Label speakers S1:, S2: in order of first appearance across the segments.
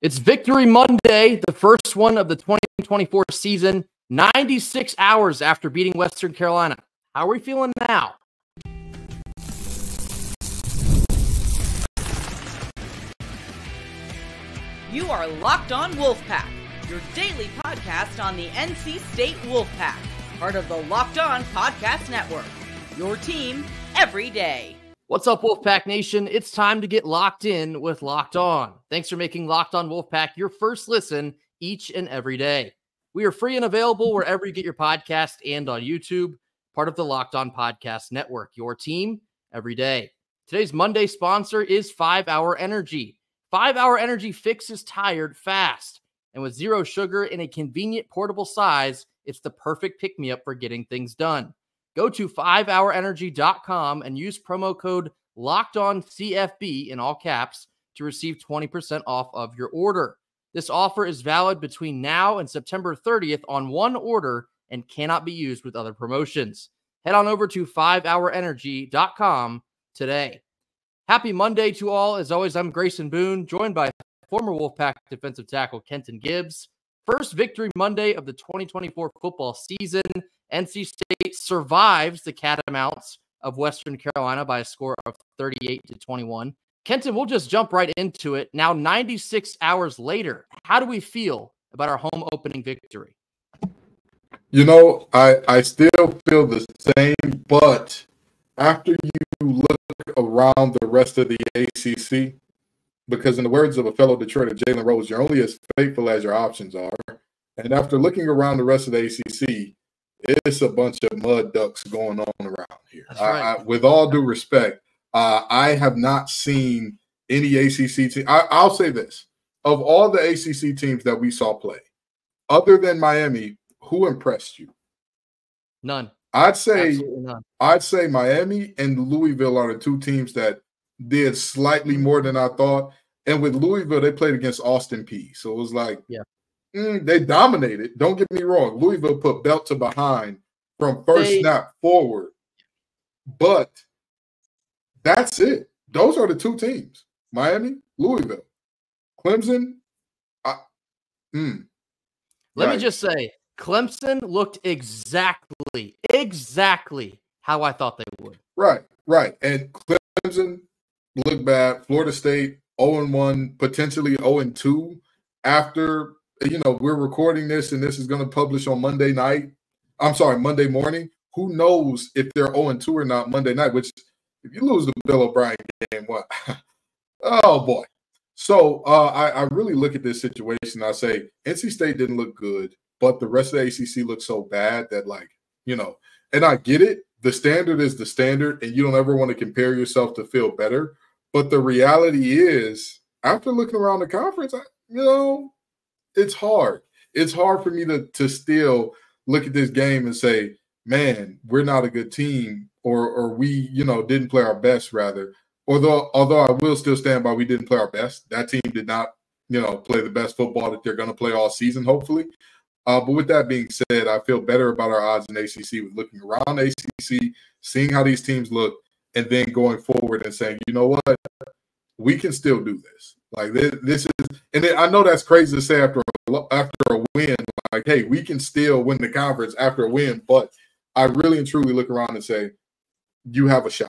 S1: It's Victory Monday, the first one of the 2024 season, 96 hours after beating Western Carolina. How are we feeling now?
S2: You are Locked On Wolfpack, your daily podcast on the NC State Wolfpack, part of the Locked On Podcast Network, your team every day.
S1: What's up, Wolfpack Nation? It's time to get locked in with Locked On. Thanks for making Locked On Wolfpack your first listen each and every day. We are free and available wherever you get your podcast and on YouTube, part of the Locked On Podcast Network, your team every day. Today's Monday sponsor is 5 Hour Energy. 5 Hour Energy fixes tired fast. And with zero sugar in a convenient portable size, it's the perfect pick-me-up for getting things done. Go to 5hourenergy.com and use promo code LOCKEDONCFB in all caps to receive 20% off of your order. This offer is valid between now and September 30th on one order and cannot be used with other promotions. Head on over to 5hourenergy.com today. Happy Monday to all. As always, I'm Grayson Boone, joined by former Wolfpack defensive tackle Kenton Gibbs. First Victory Monday of the 2024 football season. NC State survives the Catamounts of Western Carolina by a score of 38-21. Kenton, we'll just jump right into it. Now, 96 hours later, how do we feel about our home opening victory?
S3: You know, I still feel the same, but after you look around the rest of the ACC, because in the words of a fellow Detroiter, Jalen Rose, you're only as faithful as your options are. And after looking around the rest of the ACC, it's a bunch of mud ducks going on around here. Right. With all due respect, I have not seen any ACC team. I'll say this. Of all the ACC teams that we saw play, other than Miami, who impressed you?
S1: None.
S3: I'd say Miami and Louisville are the two teams that did slightly more than I thought. And with Louisville, they played against Austin Peay. So it was like, they dominated. Don't get me wrong. Louisville put belt to behind from first snap forward. But that's it. Those are the two teams. Miami, Louisville. Clemson.
S1: Let me just say, Clemson looked exactly how I thought they would.
S3: Right. And Clemson looked bad. Florida State 0-1, potentially 0-2 after, we're recording this and this is going to publish on Monday morning. Who knows if they're 0-2 or not Monday night, which if you lose the Bill O'Brien game, what? Oh, boy. So I really look at this situation. I say NC State didn't look good, but the rest of the ACC looks so bad that, and I get it. The standard is the standard, and you don't ever want to compare yourself to feel better. But the reality is, after looking around the conference, it's hard. It's hard for me to still look at this game and say, man, we're not a good team, or we, didn't play our best, rather. Although I will still stand by we didn't play our best. That team did not, play the best football that they're going to play all season, hopefully. But with that being said, I feel better about our odds in ACC with looking around ACC, seeing how these teams look, and then going forward and saying, you know what, we can still do this. Like this is, and I know that's crazy to say after a win, like, hey, we can still win the conference after a win. But I really and truly look around and say, you have a shot.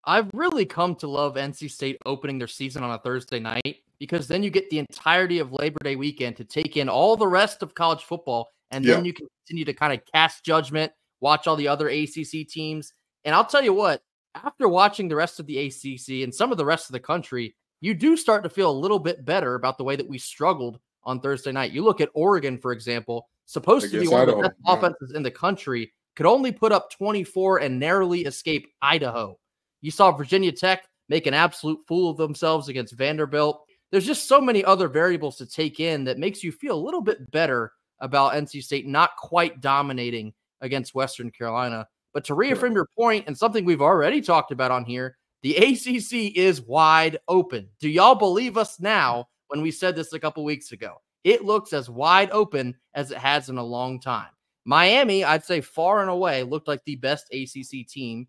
S1: I've really come to love NC State opening their season on a Thursday night, because then you get the entirety of Labor Day weekend to take in all the rest of college football, and then you can continue to kind of cast judgment, watch all the other ACC teams. And I'll tell you what, after watching the rest of the ACC and some of the rest of the country, you do start to feel a little bit better about the way that we struggled on Thursday night. You look at Oregon, for example, supposed to be one of the best offenses in the country, could only put up 24 and narrowly escape Idaho. You saw Virginia Tech make an absolute fool of themselves against Vanderbilt. There's just so many other variables to take in that makes you feel a little bit better about NC State not quite dominating against Western Carolina. But to reaffirm your point, and something we've already talked about on here, the ACC is wide open. Do y'all believe us now when we said this a couple weeks ago? It looks as wide open as it has in a long time. Miami, I'd say far and away, looked like the best ACC team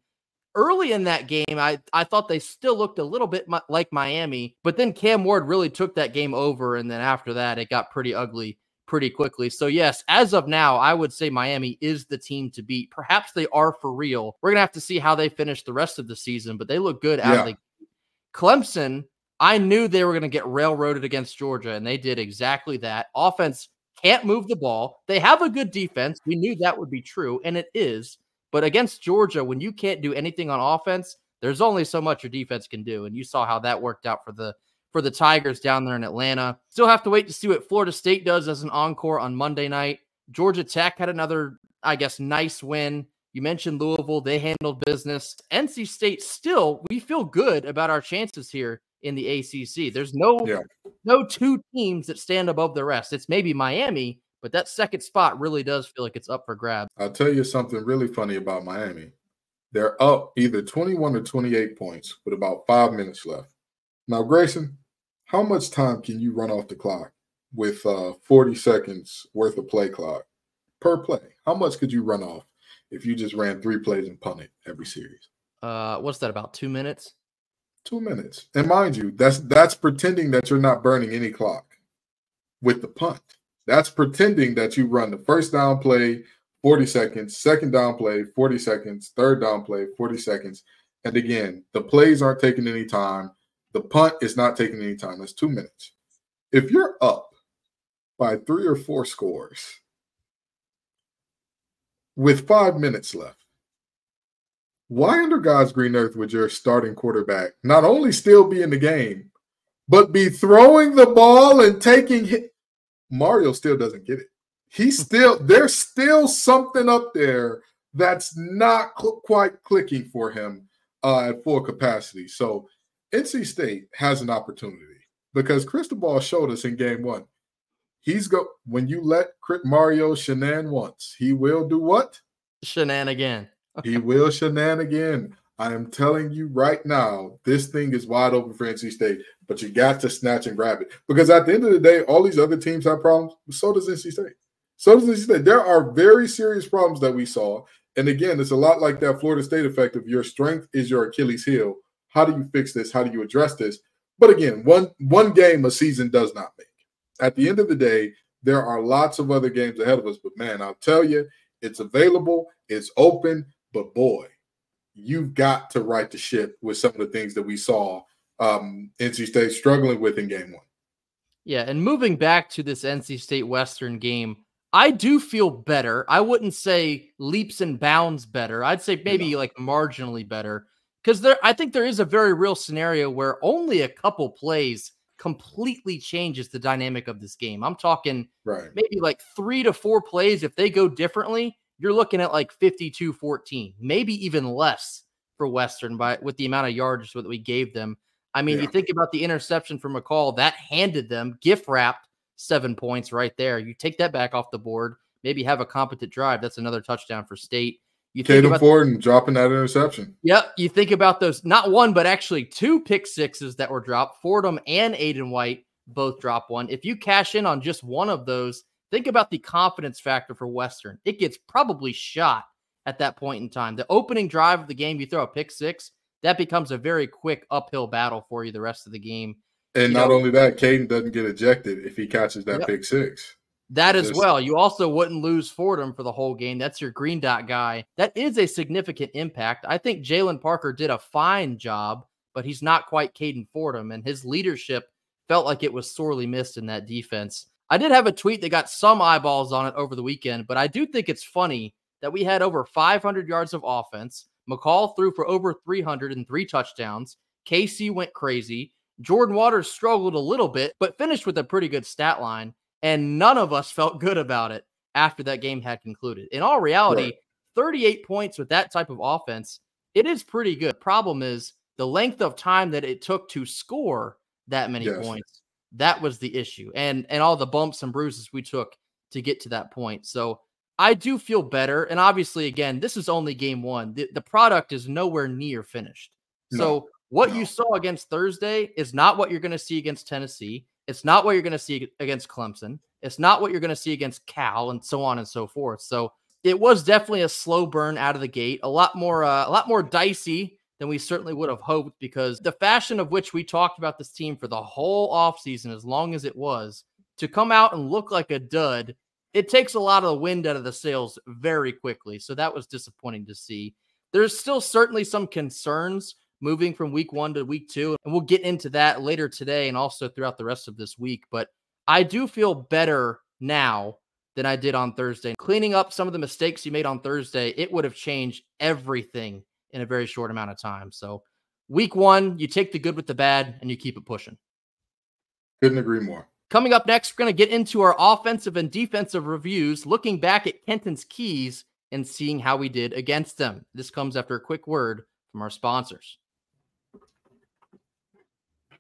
S1: early in that game, I thought they still looked a little bit like Miami, but then Cam Ward really took that game over. And then after that, it got pretty ugly pretty quickly. So yes, as of now, I would say Miami is the team to beat. Perhaps they are for real. We're going to have to see how they finish the rest of the season, but they look good out of the game. Clemson, I knew they were going to get railroaded against Georgia, and they did exactly that. Offense can't move the ball. They have a good defense. We knew that would be true, and it is. But against Georgia, when you can't do anything on offense, there's only so much your defense can do. And you saw how that worked out for the Tigers down there in Atlanta. Still have to wait to see what Florida State does as an encore on Monday night. Georgia Tech had another, I guess, nice win. You mentioned Louisville. They handled business. NC State still, we feel good about our chances here in the ACC. There's no two teams that stand above the rest. It's maybe Miami, but that second spot really does feel like it's up for grabs.
S3: I'll tell you something really funny about Miami. They're up either 21 or 28 points with about 5 minutes left. Now, Grayson, how much time can you run off the clock with 40 seconds worth of play clock per play? How much could you run off if you just ran 3 plays and punted every series?
S1: What's that, about 2 minutes?
S3: 2 minutes. And mind you, that's pretending that you're not burning any clock with the punt. That's pretending that you run the first down play, 40 seconds, second down play, 40 seconds, third down play, 40 seconds. And again, the plays aren't taking any time. The punt is not taking any time. That's 2 minutes. If you're up by 3 or 4 scores with 5 minutes left, why under God's green earth would your starting quarterback not only still be in the game, but be throwing the ball and taking hit? Mario still doesn't get it. There's still something up there that's not quite clicking for him at full capacity. So NC State has an opportunity because Cristobal showed us in game 1. When you let Mario shenan once, he will do what?
S1: Shenanigan.
S3: He will shenanigan. I am telling you right now, this thing is wide open for NC State, but you got to snatch and grab it. Because at the end of the day, all these other teams have problems, but so does NC State. So does NC State. There are very serious problems that we saw. And again, it's a lot like that Florida State effect of your strength is your Achilles heel. How do you fix this? How do you address this? But again, one game a season does not make. At the end of the day, there are lots of other games ahead of us. But man, I'll tell you, it's available, it's open, but boy, you've got to right the ship with some of the things that we saw NC State struggling with in game 1.
S1: Yeah, and moving back to this NC State Western game, I do feel better. I wouldn't say leaps and bounds better. I'd say maybe like marginally better because I think there is a very real scenario where only a couple plays completely changes the dynamic of this game. I'm talking maybe like 3 to 4 plays. If they go differently, you're looking at like 52-14, maybe even less for Western with the amount of yards that we gave them. I mean, you think about the interception from McCall, that handed them, gift-wrapped 7 points right there. You take that back off the board, maybe have a competent drive. That's another touchdown for State. You think
S3: Caden Ford dropping that interception.
S1: Yep. You think about those, not one, but actually 2 pick sixes that were dropped. Fordham and Aiden White both dropped one. If you cash in on just one of those, think about the confidence factor for Western. It gets probably shot at that point in time. The opening drive of the game, you throw a pick 6, that becomes a very quick uphill battle for you the rest of the game.
S3: And not only that, Caden doesn't get ejected if he catches that pick 6.
S1: That as well. You also wouldn't lose Fordham for the whole game. That's your green dot guy. That is a significant impact. I think Jalen Parker did a fine job, but he's not quite Caden Fordham, and his leadership felt like it was sorely missed in that defense. I did have a tweet that got some eyeballs on it over the weekend, but I do think it's funny that we had over 500 yards of offense. McCall threw for over 300 and 3 touchdowns. KC went crazy. Jordan Waters struggled a little bit, but finished with a pretty good stat line. And none of us felt good about it after that game had concluded. In all reality, 38 points with that type of offense, it is pretty good. Problem is the length of time that it took to score that many points. That was the issue. And all the bumps and bruises we took to get to that point. So I do feel better. And obviously, again, this is only game 1. The product is nowhere near finished. So what you saw against Thursday is not what you're going to see against Tennessee. It's not what you're going to see against Clemson. It's not what you're going to see against Cal and so on and so forth. So it was definitely a slow burn out of the gate, a lot more dicey than we certainly would have hoped, because the fashion of which we talked about this team for the whole offseason, as long as it was, to come out and look like a dud, it takes a lot of the wind out of the sails very quickly. So that was disappointing to see. There's still certainly some concerns moving from week 1 to week 2, and we'll get into that later today and also throughout the rest of this week. But I do feel better now than I did on Thursday. Cleaning up some of the mistakes you made on Thursday, it would have changed everything in a very short amount of time. So week 1, you take the good with the bad and you keep it pushing.
S3: Couldn't agree more.
S1: Coming up next, we're going to get into our offensive and defensive reviews, looking back at Kenton's keys and seeing how we did against them. This comes after a quick word from our sponsors.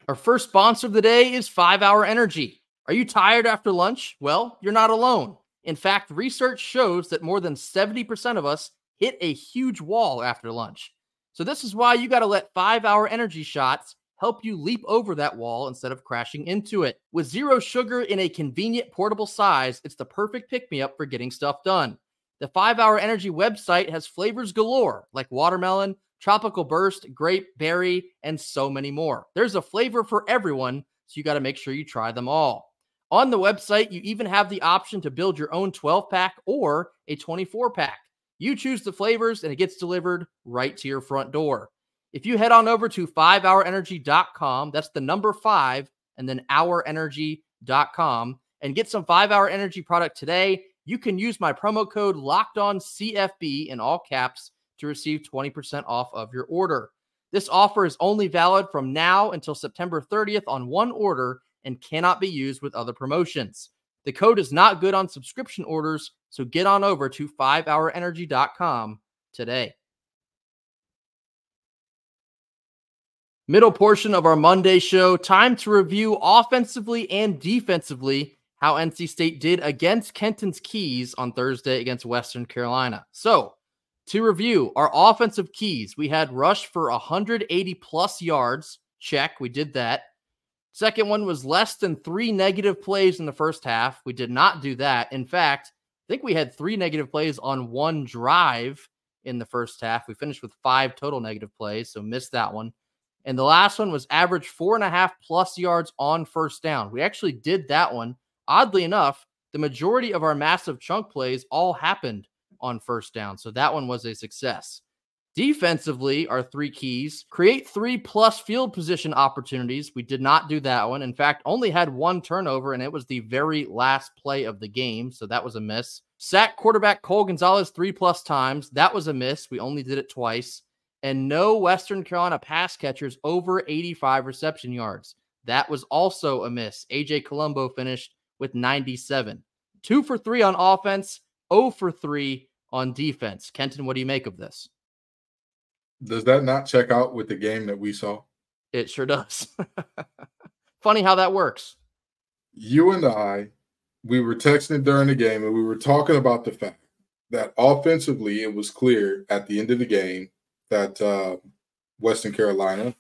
S1: Our first sponsor of the day is 5 Hour Energy. Are you tired after lunch? Well, you're not alone. In fact, research shows that more than 70% of us hit a huge wall after lunch. So this is why you got to let 5 Hour Energy shots help you leap over that wall instead of crashing into it. With 0 sugar in a convenient portable size, it's the perfect pick-me-up for getting stuff done. The 5 Hour Energy website has flavors galore, like watermelon, tropical burst, grape, berry, and so many more. There's a flavor for everyone, so you got to make sure you try them all. On the website, you even have the option to build your own 12-pack or a 24-pack. You choose the flavors, and it gets delivered right to your front door. If you head on over to 5hourenergy.com, that's the number 5 and then hourenergy.com, and get some 5 Hour Energy product today, you can use my promo code LOCKEDONCFB in all caps to receive 20% off of your order. This offer is only valid from now until September 30th on one order and cannot be used with other promotions. The code is not good on subscription orders, so get on over to 5hourenergy.com today. Middle portion of our Monday show, time to review offensively and defensively how NC State did against Kenton's keys on Thursday against Western Carolina. So, to review our offensive keys, we had rush for 180 plus yards. Check, we did that. Second one was less than 3 negative plays in the first half. We did not do that. In fact, I think we had 3 negative plays on one drive in the first half. We finished with 5 total negative plays, so missed that one. And the last one was average 4.5 plus yards on first down. We actually did that one. Oddly enough, the majority of our massive chunk plays all happened on first down. So that one was a success. Defensively, our 3 keys: create 3+ field position opportunities. We did not do that one. In fact, only had 1 turnover, and it was the very last play of the game. So that was a miss. Sack quarterback Cole Gonzalez 3+ times. That was a miss. We only did it twice. And no Western Carolina pass catchers over 85 reception yards. That was also a miss. AJ Colombo finished with 97. 2 for 3 on offense, 0 for 3 on defense. Kenton, what do you make of this?
S3: Does that not check out with the game that we saw?
S1: It sure does. Funny how that works.
S3: You and I, we were texting during the game, and we were talking about the fact that offensively, it was clear at the end of the game that Western Carolina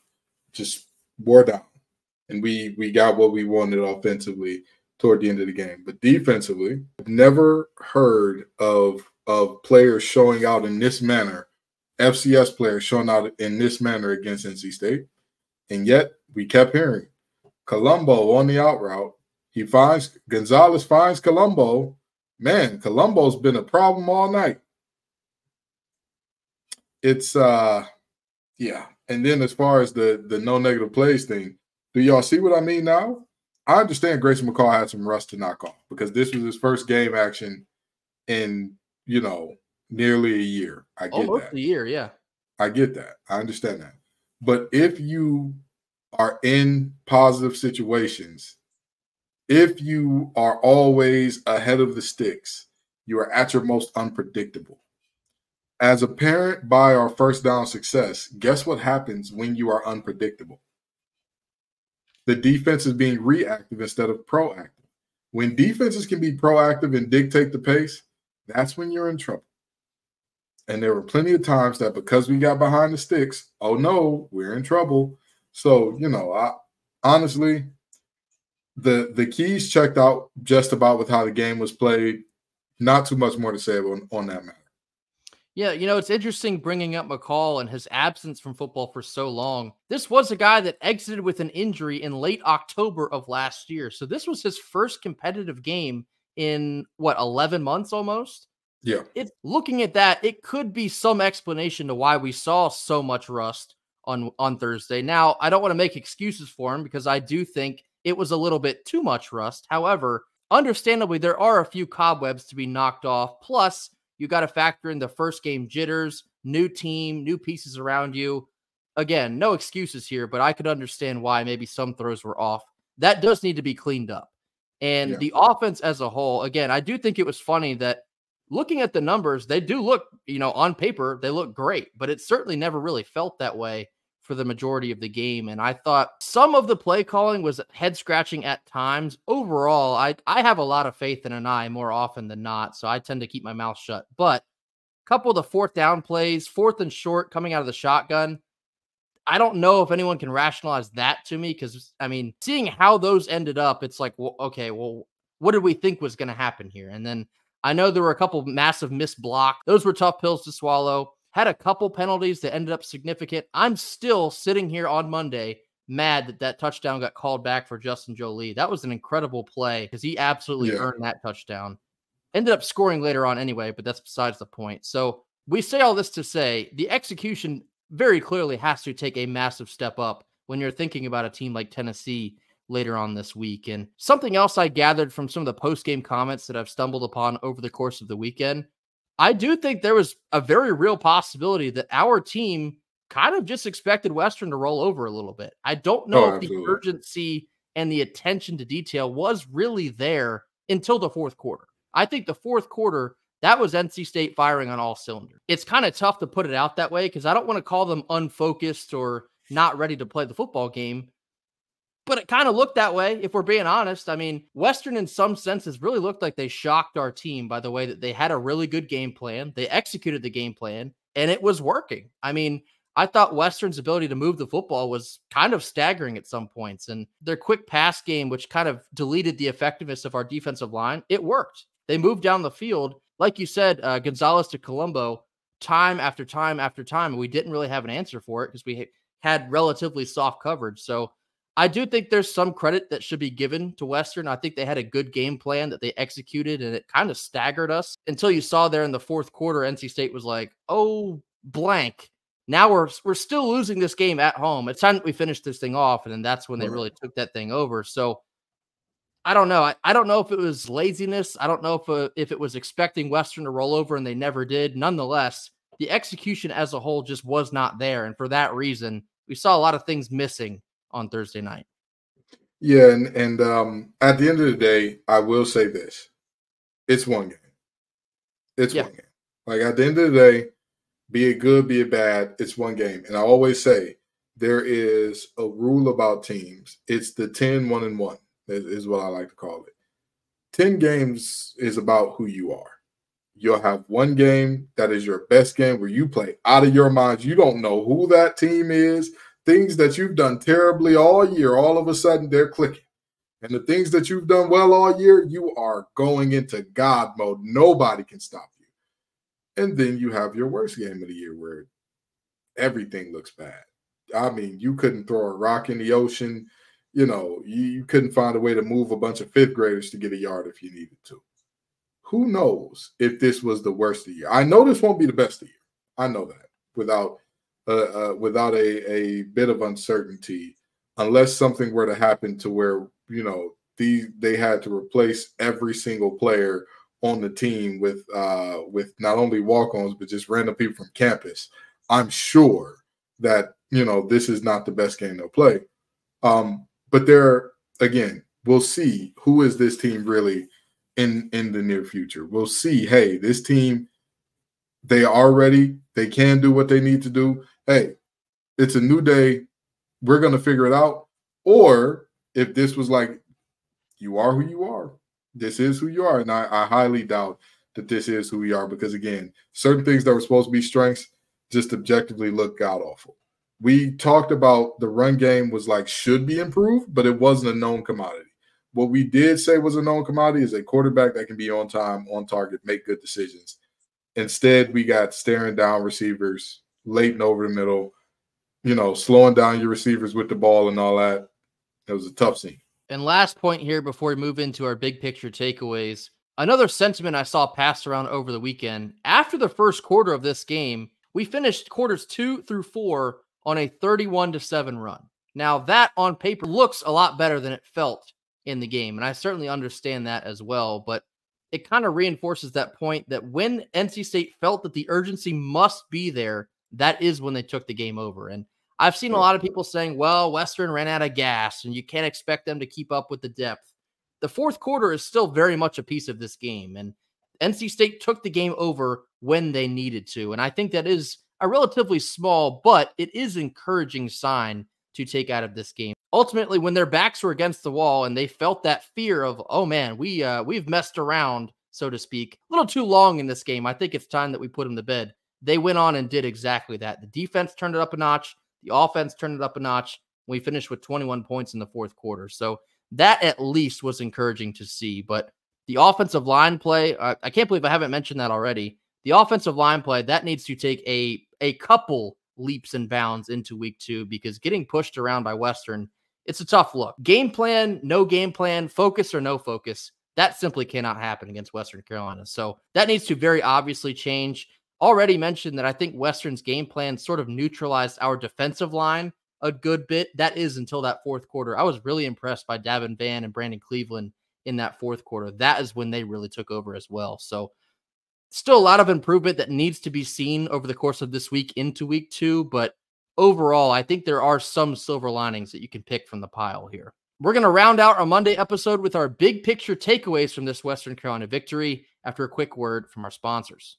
S3: just wore down, and we got what we wanted offensively toward the end of the game. But defensively, I've never heard of players showing out in this manner, FCS players showing out in this manner against NC State, and yet we kept hearing Colombo on the out route. Gonzalez finds Colombo. Man, Colombo's been a problem all night. It's yeah. And then as far as the no negative plays thing, do y'all see what I mean now? I understand Grayson McCall had some rust to knock off because this was his first game action in, nearly a year. I get
S1: almost
S3: that.
S1: A year, yeah.
S3: I get that. I understand that. But if you are in positive situations, if you are always ahead of the sticks, you are at your most unpredictable. As a parent by our first down success, guess what happens when you are unpredictable? The defense is being reactive instead of proactive. When defenses can be proactive and dictate the pace, that's when you're in trouble. And there were plenty of times that because we got behind the sticks, oh no, we're in trouble. So, honestly, the keys checked out just about with how the game was played. not too much more to say on that matter.
S1: Yeah, it's interesting bringing up McCall and his absence from football for so long. This was a guy that exited with an injury in late October of last year. So this was his first competitive game in 11 months almost?
S3: Yeah.
S1: Looking at that, it could be some explanation to why we saw so much rust on Thursday. Now, I don't want to make excuses for him because I do think it was a little bit too much rust. However, understandably, there are a few cobwebs to be knocked off. Plus, you got to factor in the first game jitters, new team, new pieces around you. Again, no excuses here, but I could understand why maybe some throws were off. That does need to be cleaned up. And the offense as a whole, again, I do think it was funny that looking at the numbers, they do look, on paper, they look great, but it certainly never really felt that way for the majority of the game. And I thought some of the play calling was head scratching at times. Overall, I have a lot of faith in Anai more often than not, so I tend to keep my mouth shut. But a couple of the fourth down plays, fourth and short coming out of the shotgun, I don't know if anyone can rationalize that to me because, seeing how those ended up, it's like, well, okay, well, what did we think was going to happen here? And then I know there were a couple massive missed blocks. Those were tough pills to swallow. Had a couple penalties that ended up significant. I'm still sitting here on Monday mad that touchdown got called back for Justin Jolie. That was an incredible play because he absolutely earned that touchdown. Ended up scoring later on anyway, but that's besides the point. So we say all this to say the execution very clearly has to take a massive step up when you're thinking about a team like Tennessee later on this week. And something else I gathered from some of the post-game comments that I've stumbled upon over the course of the weekend, I do think there was a very real possibility that our team kind of just expected Western to roll over a little bit. I don't know if the urgency and the attention to detail was really there until the fourth quarter. I think the fourth quarter, that was NC State firing on all cylinders. It's kind of tough to put it out that way because I don't want to call them unfocused or not ready to play the football game. But it kind of looked that way, if we're being honest. Western in some senses really looked like they shocked our team by the way that they had a really good game plan. They executed the game plan, and it was working. I thought Western's ability to move the football was kind of staggering at some points. And their quick pass game, which kind of deleted the effectiveness of our defensive line, it worked. They moved down the field. Like you said, Gonzalez to Colombo, time after time after time. And we didn't really have an answer for it because we had relatively soft coverage. So I do think there's some credit that should be given to Western. I think they had a good game plan that they executed, and it kind of staggered us until you saw there in the fourth quarter, NC State was like, oh, blank. Now we're still losing this game at home. It's time that we finish this thing off, and then that's when they really took that thing over. So I don't know. I don't know if it was laziness. I don't know if it was expecting Western to roll over, and they never did. Nonetheless, the execution as a whole just was not there, and for that reason, we saw a lot of things missing on Thursday night.
S3: Yeah, and at the end of the day, I will say this. It's one game. It's one game. Like, at the end of the day, be it good, be it bad, it's one game. And I always say there is a rule about teams. It's the 10-1-1 is what I like to call it. 10 games is about who you are. You'll have one game that is your best game where you play out of your mind. You don't know who that team is. Things that you've done terribly all year, all of a sudden they're clicking. And the things that you've done well all year, you are going into God mode. Nobody can stop you. And then you have your worst game of the year where everything looks bad. You couldn't throw a rock in the ocean. You couldn't find a way to move a bunch of fifth graders to get a yard if you needed to. Who knows if this was the worst of the year? I know this won't be the best of the year. I know that without a bit of uncertainty, unless something were to happen to where, they had to replace every single player on the team with not only walk-ons, but just random people from campus. I'm sure that, this is not the best game they'll play. But again, we'll see who is this team really in the near future. We'll see, hey, this team, they are ready. They can do what they need to do. Hey, it's a new day. We're going to figure it out. Or if this was like, you are who you are. This is who you are. And I highly doubt that this is who we are because, again, certain things that were supposed to be strengths just objectively look god-awful. We talked about the run game was should be improved, but it wasn't a known commodity. what we did say was a known commodity is a quarterback that can be on time, on target, make good decisions. Instead, we got staring down receivers, late and over the middle, slowing down your receivers with the ball and all that. It was a tough scene.
S1: And last point here before we move into our big picture takeaways, another sentiment I saw passed around over the weekend. After the first quarter of this game, we finished quarters 2 through 4 on a 31-7 run. Now, that on paper looks a lot better than it felt in the game, and I certainly understand that as well, but it kind of reinforces that point that when NC State felt that the urgency must be there, that is when they took the game over. And I've seen a lot of people saying, well, Western ran out of gas and you can't expect them to keep up with the depth. The fourth quarter is still very much a piece of this game, and NC State took the game over when they needed to. And I think that is a relatively small, but it is encouraging sign to take out of this game. Ultimately, when their backs were against the wall and they felt that fear of, oh man, we've messed around, so to speak, a little too long in this game. I think it's time that we put them to bed. They went on and did exactly that. The defense turned it up a notch. The offense turned it up a notch. We finished with 21 points in the fourth quarter. So that at least was encouraging to see. But the offensive line play, I can't believe I haven't mentioned that already. The offensive line play, that needs to take a couple leaps and bounds into week 2, because getting pushed around by Western, it's a tough look. Game plan, no game plan, focus or no focus, that simply cannot happen against Western Carolina. So that needs to very obviously change. Already mentioned that I think Western's game plan sort of neutralized our defensive line a good bit. That is until that fourth quarter. I was really impressed by Davin Vann and Brandon Cleveland in that fourth quarter. That is when they really took over as well. So still a lot of improvement that needs to be seen over the course of this week into week 2. But overall, I think there are some silver linings that you can pick from the pile here. We're going to round out our Monday episode with our big picture takeaways from this Western Carolina victory after a quick word from our sponsors.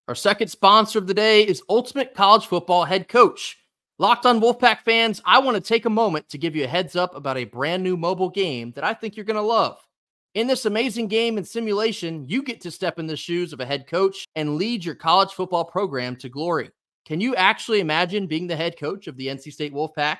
S1: Our second sponsor of the day is Ultimate College Football Head Coach. Locked on Wolfpack fans, I want to take a moment to give you a heads up about a brand new mobile game that I think you're going to love. In this amazing game and simulation, you get to step in the shoes of a head coach and lead your college football program to glory. Can you actually imagine being the head coach of the NC State Wolfpack?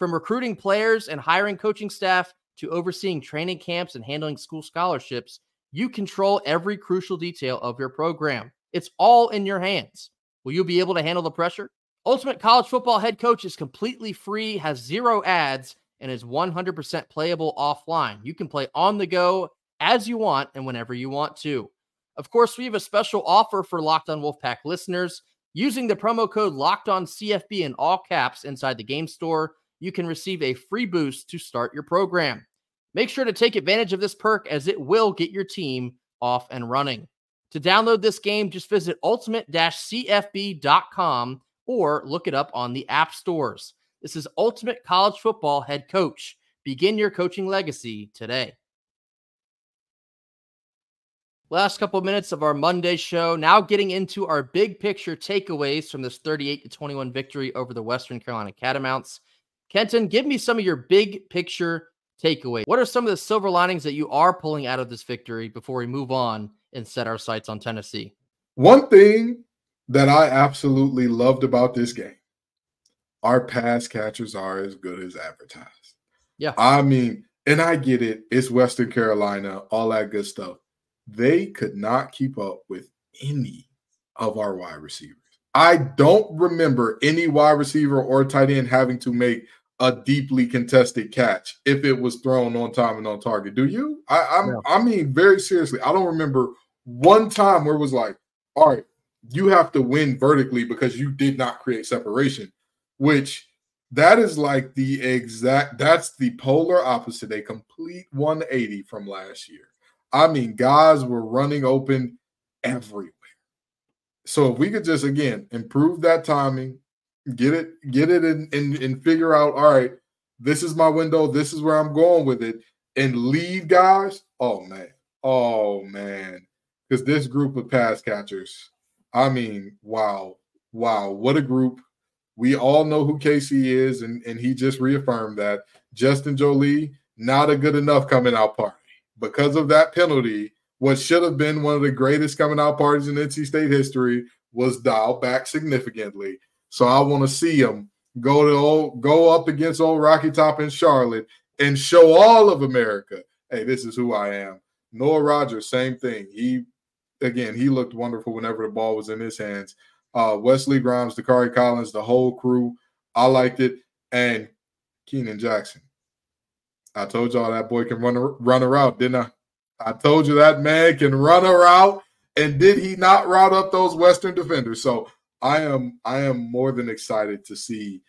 S1: From recruiting players and hiring coaching staff to overseeing training camps and handling school scholarships, you control every crucial detail of your program. It's all in your hands. Will you be able to handle the pressure? Ultimate College Football Head Coach is completely free, has 0 ads, and is 100% playable offline. You can play on the go as you want and whenever you want to. Of course, we have a special offer for Locked on Wolfpack listeners. Using the promo code LOCKEDONCFB in all caps inside the game store, you can receive a free boost to start your program. Make sure to take advantage of this perk, as it will get your team off and running. To download this game, just visit ultimate-cfb.com or look it up on the app stores. This is Ultimate College Football Head Coach. Begin your coaching legacy today. Last couple of minutes of our Monday show. Now getting into our big picture takeaways from this 38-21 victory over the Western Carolina Catamounts. Kenton, give me some of your big picture takeaways. What are some of the silver linings that you are pulling out of this victory before we move on and set our sights on Tennessee?
S3: One thing that I absolutely loved about this game, our pass catchers are as good as advertised.
S1: Yeah.
S3: I mean, and I get it. It's Western Carolina, all that good stuff. They could not keep up with any of our wide receivers. I don't remember any wide receiver or tight end having to make a deeply contested catch if it was thrown on time and on target. Do you? I mean, very seriously, I don't remember one time where it was like, all right, you have to win vertically because you did not create separation, which that is like that's the polar opposite, a complete 180 from last year. I mean, guys were running open everywhere. So if we could just, again, improve that timing, get it and figure out, all right, this is my window, this is where I'm going with it, and lead guys, oh, man. Because this group of pass catchers, I mean, wow, what a group. We all know who Casey is, and he just reaffirmed that. Justin Jolie, not a good enough coming out party. Because of that penalty, what should have been one of the greatest coming out parties in NC State history was dialed back significantly. So I want to see him go up against old Rocky Top in Charlotte and show all of America, hey, this is who I am. Noah Rogers, same thing. He looked wonderful whenever the ball was in his hands. Wesley Grimes, Dakari Collins, the whole crew, I liked it. And Keenan Jackson. I told y'all that boy can run a route, didn't I? I told you that man can run a route. And did he not route up those Western defenders? So I am more than excited to see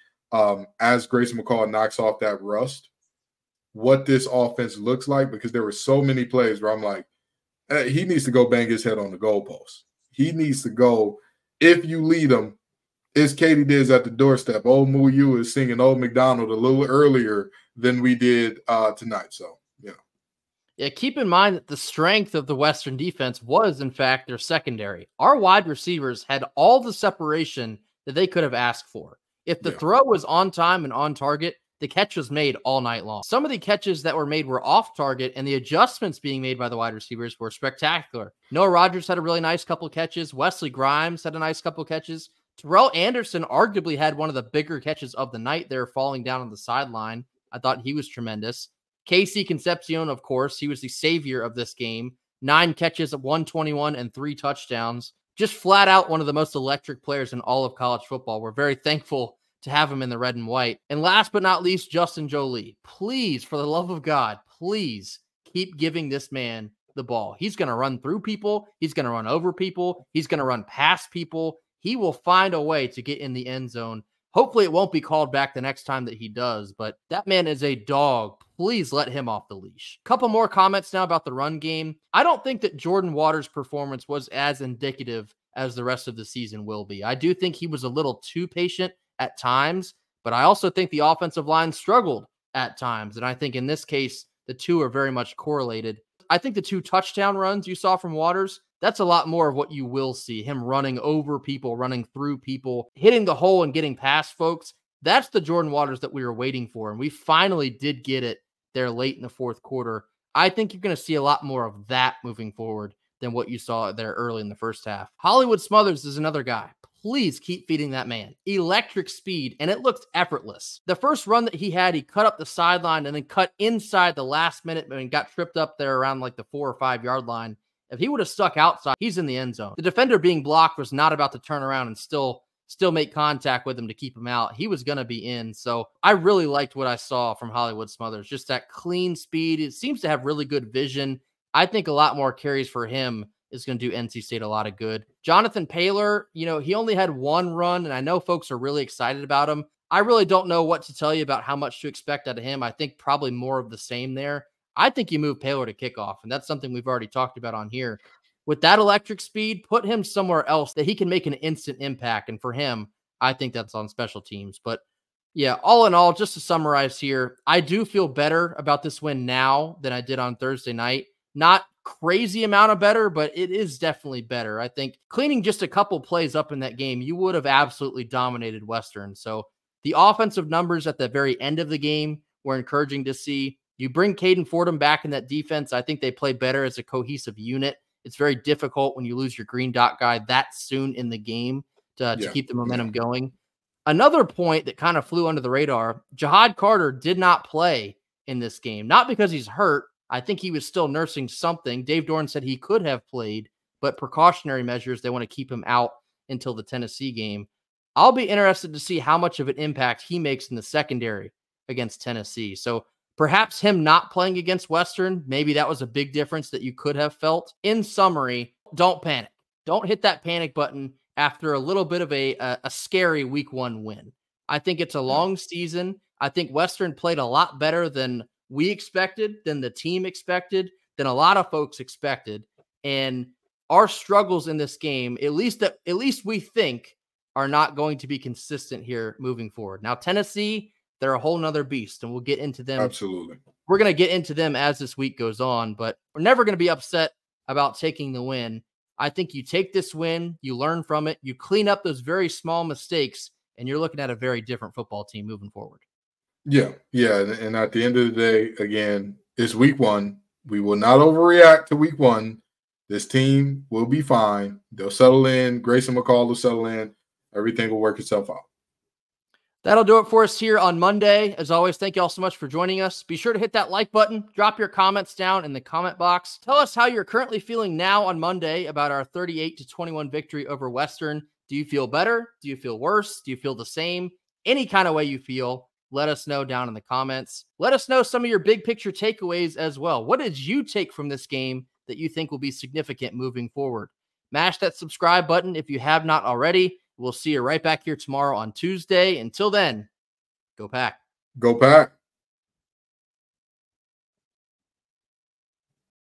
S3: as Grayson McCall knocks off that rust, what this offense looks like, because there were so many plays where I'm like, hey, he needs to go bang his head on the goalpost. He needs to go. If you lead him, it's Katie Diz at the doorstep. Old Moo Yu is singing Old McDonald a little earlier than we did tonight. So,
S1: Yeah, keep in mind that the strength of the Western defense was, in fact, their secondary. Our wide receivers had all the separation that they could have asked for. If the throw was on time and on target, the catch was made all night long. Some of the catches that were made were off target, and the adjustments being made by the wide receivers were spectacular. Noah Rogers had a really nice couple catches. Wesley Grimes had a nice couple catches. Terrell Anderson arguably had one of the bigger catches of the night there, falling down on the sideline. I thought he was tremendous. Casey Concepcion, of course, he was the savior of this game. 9 catches, 121, and 3 touchdowns. Just flat out one of the most electric players in all of college football. We're very thankful to have him in the red and white. And last but not least, Justin Jolie. Please, for the love of God, please keep giving this man the ball. He's going to run through people. He's going to run over people. He's going to run past people. He will find a way to get in the end zone. Hopefully it won't be called back the next time that he does, but that man is a dog. Please let him off the leash. Couple more comments now about the run game. I don't think that Jordan Waters' performance was as indicative as the rest of the season will be. I do think he was a little too patient at times, but I also think the offensive line struggled at times. And I think in this case, the two are very much correlated. I think the 2 touchdown runs you saw from Waters, that's a lot more of what you will see. Him running over people, running through people, hitting the hole and getting past folks. That's the Jordan Waters that we were waiting for. And we finally did get it there late in the fourth quarter. I think you're going to see a lot more of that moving forward than what you saw there early in the first half. Hollywood Smothers is another guy. Please keep feeding that man. Electric speed, and it looked effortless. The first run that he had, he cut up the sideline and then cut inside the last minute and got tripped up there around like the 4 or 5 yard line. If he would have stuck outside, he's in the end zone. The defender being blocked was not about to turn around and still make contact with him to keep him out. He was going to be in. So I really liked what I saw from Hollywood Smothers. Just that clean speed. It seems to have really good vision. I think a lot more carries for him is going to do NC State a lot of good. Jonathan Paylor, he only had 1 run, and I know folks are really excited about him. I really don't know what to tell you about how much to expect out of him. I think probably more of the same there. I think you move Paylor to kickoff, and that's something we've already talked about on here. With that electric speed, put him somewhere else that he can make an instant impact. And for him, I think that's on special teams. But yeah, all in all, just to summarize here, I do feel better about this win now than I did on Thursday night. Not crazy amount of better, but it is definitely better. I think cleaning just a couple plays up in that game, you would have absolutely dominated Western. So the offensive numbers at the very end of the game were encouraging to see. You bring Caden Fordham back in that defense. I think they play better as a cohesive unit. It's very difficult when you lose your green dot guy that soon in the game to keep the momentum going. Another point that kind of flew under the radar, Jihad Carter did not play in this game. Not because he's hurt. I think he was still nursing something. Dave Doran said he could have played, but precautionary measures, they want to keep him out until the Tennessee game. I'll be interested to see how much of an impact he makes in the secondary against Tennessee. So perhaps him not playing against Western, maybe that was a big difference that you could have felt. In summary, don't panic. Don't hit that panic button after a little bit of a scary week 1 win. I think it's a long season. I think Western played a lot better than we expected, than the team expected, than a lot of folks expected. And our struggles in this game, at least we think, are not going to be consistent here moving forward. Now, Tennessee, they're a whole nother beast, and we'll get into them.
S3: Absolutely.
S1: We're going to get into them as this week goes on, but we're never going to be upset about taking the win. I think you take this win, you learn from it, you clean up those very small mistakes, and you're looking at a very different football team moving forward.
S3: Yeah. And at the end of the day, again, it's week 1. We will not overreact to week 1. This team will be fine. They'll settle in. Grayson McCall will settle in. Everything will work itself out.
S1: That'll do it for us here on Monday. As always, thank you all so much for joining us. Be sure to hit that like button. Drop your comments down in the comment box. Tell us how you're currently feeling now on Monday about our 38-21 victory over Western. Do you feel better? Do you feel worse? Do you feel the same? Any kind of way you feel, let us know down in the comments. Let us know some of your big picture takeaways as well. What did you take from this game that you think will be significant moving forward? Mash that subscribe button if you have not already. We'll see you right back here tomorrow on Tuesday. Until then, go Pack.
S3: Go Pack.